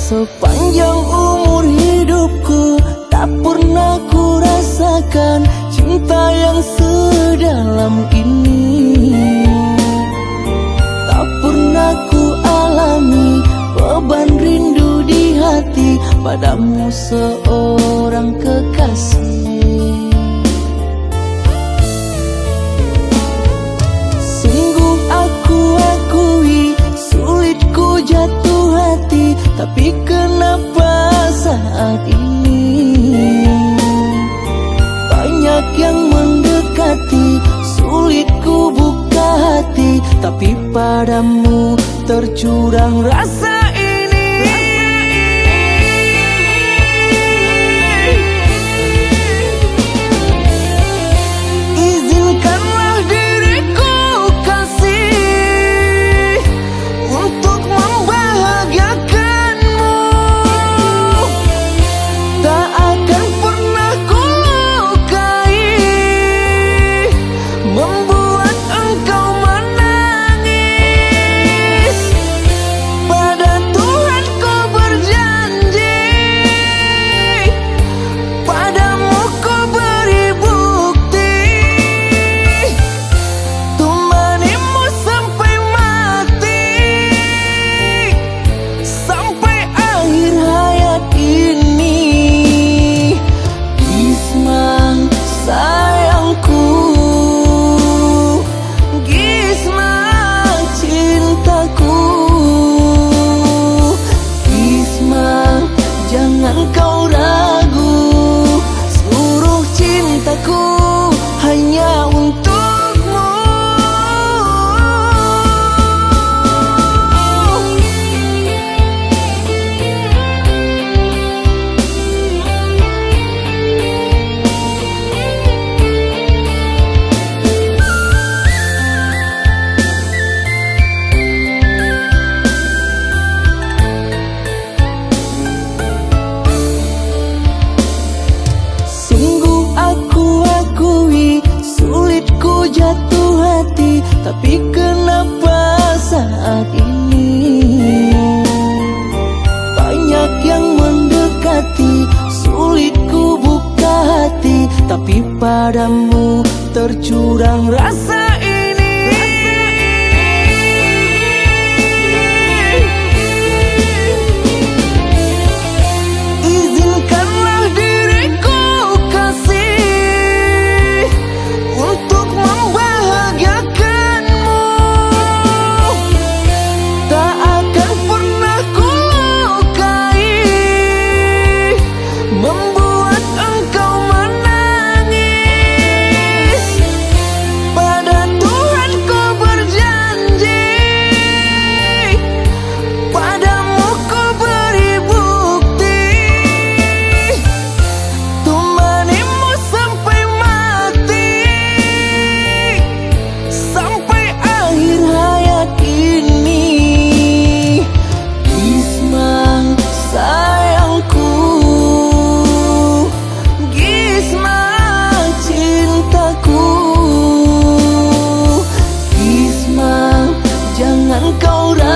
Sepanjang umur hidupku tak pernah ku rasakan cinta yang sedalam ini. Tak pernah ku alami beban rindu di hati padamu seorang kekasih. Sungguh aku akui sulit ku jatuh hati, tapi kenapa saat ini banyak yang mendekati, sulit ku buka hati, tapi padamu tercurang rasa ini. Izinkanlah diriku kasih untuk membahagiakanmu. Tak akan pernah ku lukai, membuat engkau menangis. Pada Tuhan ku berjanji, padamu ku beri bukti, temanimu sampai mati, sampai akhir hayat ini. Gisma sayangku, Gisma cintaku, Gisma jangan kau ragu, seluruh cintaku hanya untukmu. Sungguh aku akui sulit ku jatuh hati, tapi kenapa saat ini banyak yang mendekati, sulit ku buka hati, tapi padamu tercurang rasa ini. Izinkanlah diriku kasih untuk membahagiakanmu. Tak akan pernah ku lukai, membuat engkau menangis. Pada Tuhan ku berjanji, padamu ku beri bukti, temanimu sampai mati, sampai akhir hayat ini. Gisma sayangku, Gisma cintaku, Gisma jangan kau ragu,